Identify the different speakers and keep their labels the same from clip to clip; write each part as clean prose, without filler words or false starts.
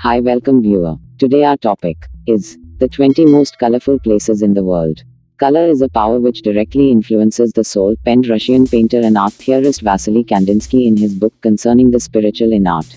Speaker 1: Hi, welcome viewer. Today our topic is the 20 most colorful places in the world. Color is a power which directly influences the soul, penned Russian painter and art theorist Vasily Kandinsky in his book Concerning the Spiritual in Art.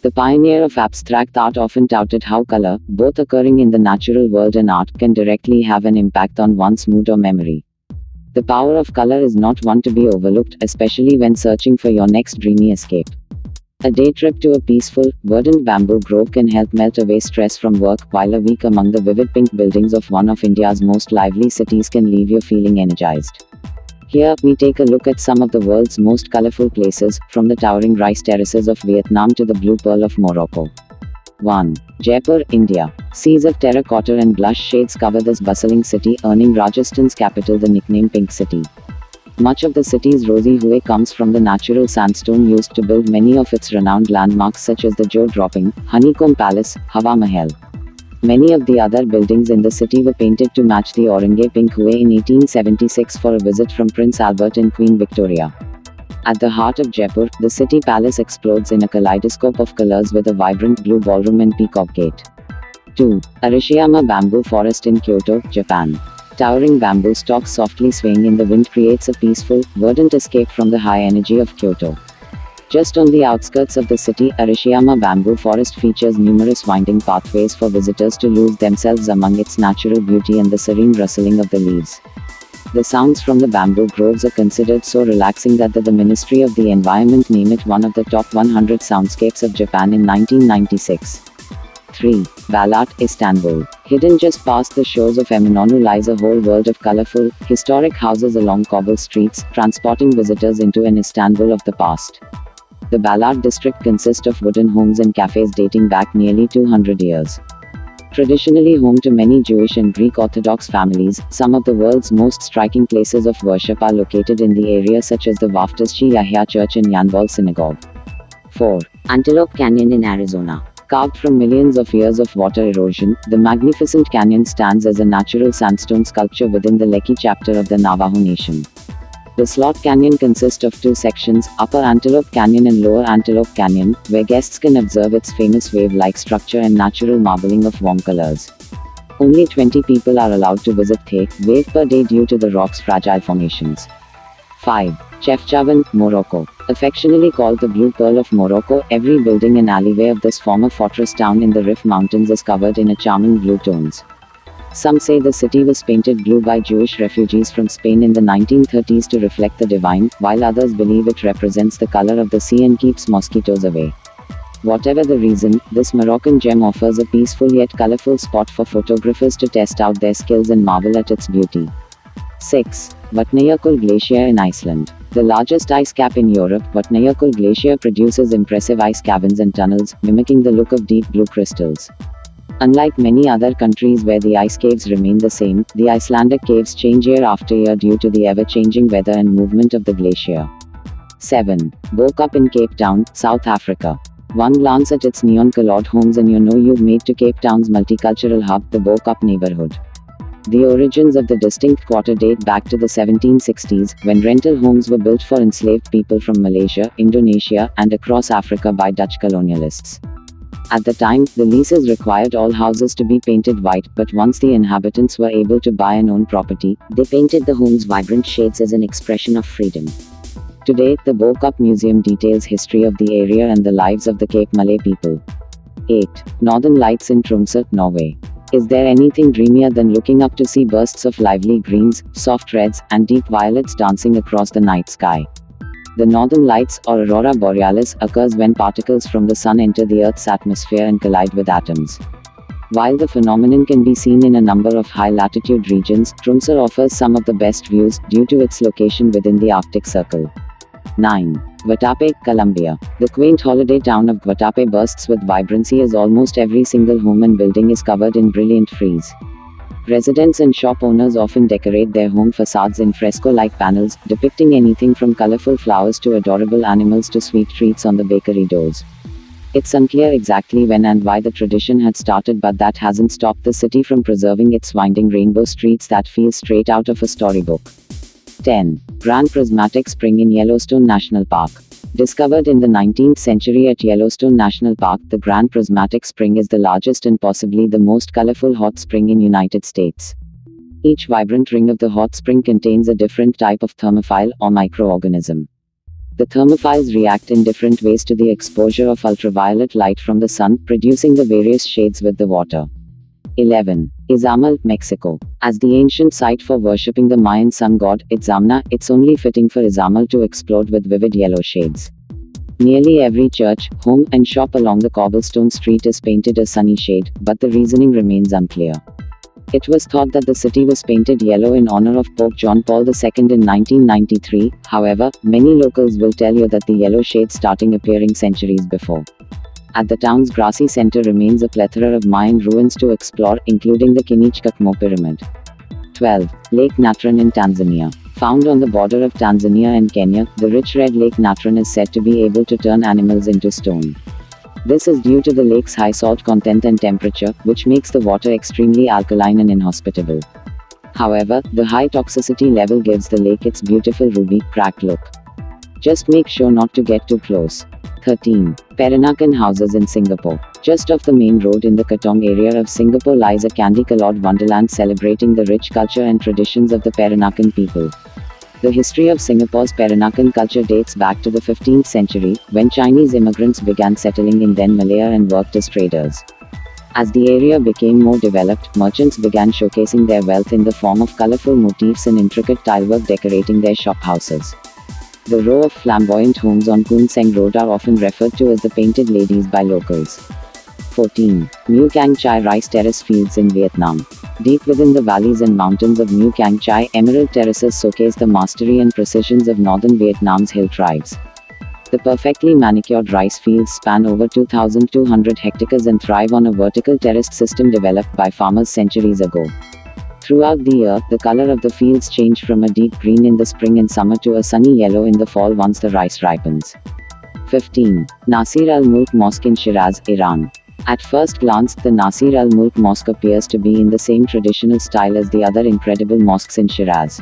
Speaker 1: The pioneer of abstract art often touted how color, both occurring in the natural world and art, can directly have an impact on one's mood or memory. The power of color is not one to be overlooked, especially when searching for your next dreamy escape. A day trip to a peaceful, verdant bamboo grove can help melt away stress from work, while a week among the vivid pink buildings of one of India's most lively cities can leave you feeling energized. Here, we take a look at some of the world's most colorful places, from the towering rice terraces of Vietnam to the blue pearl of Morocco. 1. Jaipur, India. Seas of terracotta and blush shades cover this bustling city, earning Rajasthan's capital the nickname Pink City. Much of the city's rosy hue comes from the natural sandstone used to build many of its renowned landmarks such as the jaw-dropping Honeycomb Palace, Hawa Mahal. Many of the other buildings in the city were painted to match the orange pink hue in 1876 for a visit from Prince Albert and Queen Victoria. At the heart of Jaipur, the city palace explodes in a kaleidoscope of colors with a vibrant blue ballroom and peacock gate. 2. Arashiyama Bamboo Forest in Kyoto, Japan. Towering bamboo stalks softly swaying in the wind creates a peaceful, verdant escape from the high energy of Kyoto. Just on the outskirts of the city, Arashiyama Bamboo Forest features numerous winding pathways for visitors to lose themselves among its natural beauty and the serene rustling of the leaves. The sounds from the bamboo groves are considered so relaxing that the Ministry of the Environment named it one of the top 100 soundscapes of Japan in 1996. 3. Balat, Istanbul. Hidden just past the shores of Eminönü lies a whole world of colorful, historic houses along cobble streets, transporting visitors into an Istanbul of the past. The Balat district consists of wooden homes and cafes dating back nearly 200 years. Traditionally home to many Jewish and Greek Orthodox families, some of the world's most striking places of worship are located in the area such as the Vaftazchi Yahya Church and Yanbal Synagogue. 4. Antelope Canyon in Arizona. Carved from millions of years of water erosion, the magnificent canyon stands as a natural sandstone sculpture within the Leckie chapter of the Navajo Nation. The Slot Canyon consists of two sections, Upper Antelope Canyon and Lower Antelope Canyon, where guests can observe its famous wave-like structure and natural marbling of warm colors. Only 20 people are allowed to visit the wave per day due to the rock's fragile formations. 5. Chefchaouen, Morocco. Affectionately called the Blue Pearl of Morocco, every building and alleyway of this former fortress town in the Rif Mountains is covered in a charming blue tones. Some say the city was painted blue by Jewish refugees from Spain in the 1930s to reflect the divine, while others believe it represents the color of the sea and keeps mosquitoes away. Whatever the reason, this Moroccan gem offers a peaceful yet colorful spot for photographers to test out their skills and marvel at its beauty. 6. Vatnajökull Glacier in Iceland. The largest ice cap in Europe, Vatnajökull Glacier produces impressive ice caverns and tunnels, mimicking the look of deep blue crystals. Unlike many other countries where the ice caves remain the same, the Icelandic caves change year after year due to the ever-changing weather and movement of the glacier. 7. Bo Kaap in Cape Town, South Africa. One glance at its neon-colored homes and you know you've made to Cape Town's multicultural hub, the Bo Kaap neighborhood. The origins of the distinct quarter date back to the 1760s, when rental homes were built for enslaved people from Malaysia, Indonesia, and across Africa by Dutch colonialists. At the time, the leases required all houses to be painted white, but once the inhabitants were able to buy and own property, they painted the homes vibrant shades as an expression of freedom. Today, the Bo Kaap Museum details history of the area and the lives of the Cape Malay people. 8. Northern Lights in Tromsø, Norway. Is there anything dreamier than looking up to see bursts of lively greens, soft reds, and deep violets dancing across the night sky? The northern lights, or aurora borealis, occurs when particles from the sun enter the Earth's atmosphere and collide with atoms. While the phenomenon can be seen in a number of high-latitude regions, Tromsø offers some of the best views, due to its location within the Arctic Circle. 9. Guatapé, Colombia. The quaint holiday town of Guatapé bursts with vibrancy as almost every single home and building is covered in brilliant frieze. Residents and shop owners often decorate their home facades in fresco-like panels, depicting anything from colorful flowers to adorable animals to sweet treats on the bakery doors. It's unclear exactly when and why the tradition had started, but that hasn't stopped the city from preserving its winding rainbow streets that feel straight out of a storybook. 10. Grand Prismatic Spring in Yellowstone National Park. Discovered in the 19th century at Yellowstone National Park, the Grand Prismatic Spring is the largest and possibly the most colorful hot spring in United States. Each vibrant ring of the hot spring contains a different type of thermophile or microorganism. The thermophiles react in different ways to the exposure of ultraviolet light from the sun, producing the various shades with the water. 11. Izamal, Mexico. As the ancient site for worshipping the Mayan sun god, Itzamna, it's only fitting for Izamal to explode with vivid yellow shades. Nearly every church, home, and shop along the cobblestone street is painted a sunny shade, but the reasoning remains unclear. It was thought that the city was painted yellow in honor of Pope John Paul II in 1993, however, many locals will tell you that the yellow shade starting appearing centuries before. At the town's grassy center remains a plethora of Mayan ruins to explore, including the Kinichkakmo Pyramid. 12. Lake Natron in Tanzania. Found on the border of Tanzania and Kenya, the rich red Lake Natron is said to be able to turn animals into stone. This is due to the lake's high salt content and temperature, which makes the water extremely alkaline and inhospitable. However, the high toxicity level gives the lake its beautiful ruby, cracked look. Just make sure not to get too close. 13. Peranakan houses in Singapore. Just off the main road in the Katong area of Singapore lies a candy-colored wonderland celebrating the rich culture and traditions of the Peranakan people. The history of Singapore's Peranakan culture dates back to the 15th century, when Chinese immigrants began settling in then Malaya and worked as traders. As the area became more developed, merchants began showcasing their wealth in the form of colorful motifs and intricate tilework decorating their shop houses. The row of flamboyant homes on Koon Seng Road are often referred to as the Painted Ladies by locals. 14. Mu Cang Chai Rice Terrace Fields in Vietnam. Deep within the valleys and mountains of Mu Cang Chai, emerald terraces showcase the mastery and precisions of northern Vietnam's hill tribes. The perfectly manicured rice fields span over 2,200 hectares and thrive on a vertical terraced system developed by farmers centuries ago. Throughout the year, the color of the fields change from a deep green in the spring and summer to a sunny yellow in the fall once the rice ripens. 15. Nasir al-Mulk Mosque in Shiraz, Iran. At first glance, the Nasir al-Mulk Mosque appears to be in the same traditional style as the other incredible mosques in Shiraz.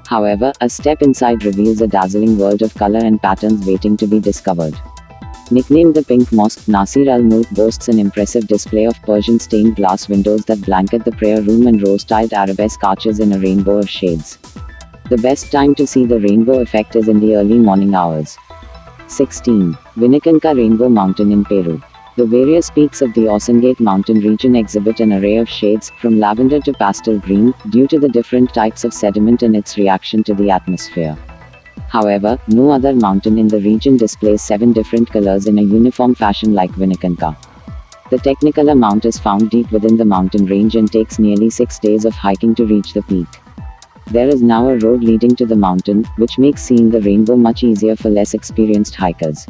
Speaker 1: However, a step inside reveals a dazzling world of color and patterns waiting to be discovered. Nicknamed the Pink Mosque, Nasir al-Mulk boasts an impressive display of Persian stained glass windows that blanket the prayer room and rose-tiled arabesque arches in a rainbow of shades. The best time to see the rainbow effect is in the early morning hours. 16. Vinicunca Rainbow Mountain in Peru. The various peaks of the Osangate mountain region exhibit an array of shades, from lavender to pastel green, due to the different types of sediment and its reaction to the atmosphere. However, no other mountain in the region displays 7 different colors in a uniform fashion like Vinicunca. The Technicolor Mount is found deep within the mountain range and takes nearly 6 days of hiking to reach the peak. There is now a road leading to the mountain, which makes seeing the rainbow much easier for less experienced hikers.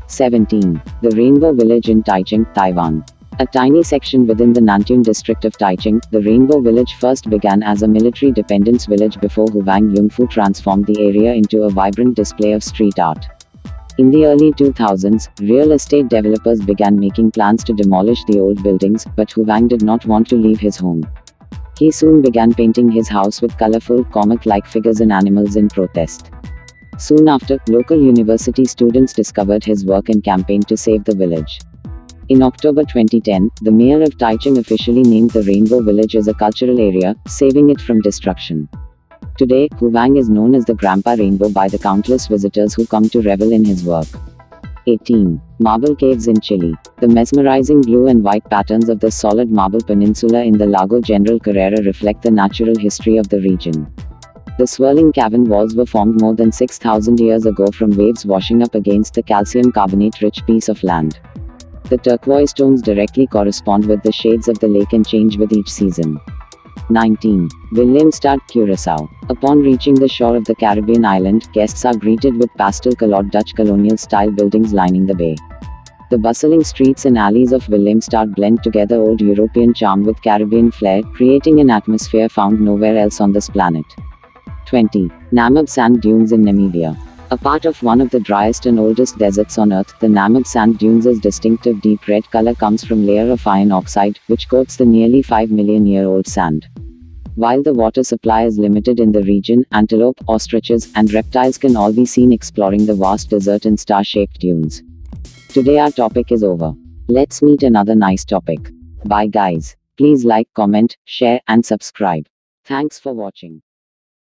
Speaker 1: 17. The Rainbow Village in Taichung, Taiwan. A tiny section within the Nantune district of Taichung, the Rainbow Village first began as a military dependence village before Huang Yongfu transformed the area into a vibrant display of street art. In the early 2000s, real estate developers began making plans to demolish the old buildings, but Huang did not want to leave his home. He soon began painting his house with colorful, comic-like figures and animals in protest. Soon after, local university students discovered his work and campaigned to save the village. In October 2010, the mayor of Taichung officially named the Rainbow Village as a cultural area, saving it from destruction. Today, Huang is known as the Grandpa Rainbow by the countless visitors who come to revel in his work. 18. Marble Caves in Chile. The mesmerizing blue and white patterns of the solid marble peninsula in the Lago General Carrera reflect the natural history of the region. The swirling cavern walls were formed more than 6,000 years ago from waves washing up against the calcium carbonate-rich piece of land. The turquoise tones directly correspond with the shades of the lake and change with each season. 19. Willemstad, Curaçao. Upon reaching the shore of the Caribbean island, guests are greeted with pastel-colored Dutch colonial-style buildings lining the bay. The bustling streets and alleys of Willemstad blend together old European charm with Caribbean flair, creating an atmosphere found nowhere else on this planet. 20. Namib Sand Dunes in Namibia. A part of one of the driest and oldest deserts on Earth, the Namib Sand Dunes' distinctive deep red color comes from layer of iron oxide, which coats the nearly 5 million year old sand. While the water supply is limited in the region, antelope, ostriches, and reptiles can all be seen exploring the vast desert in star-shaped dunes. Today our topic is over. Let's meet another nice topic. Bye guys. Please like, comment, share, and subscribe. Thanks for watching.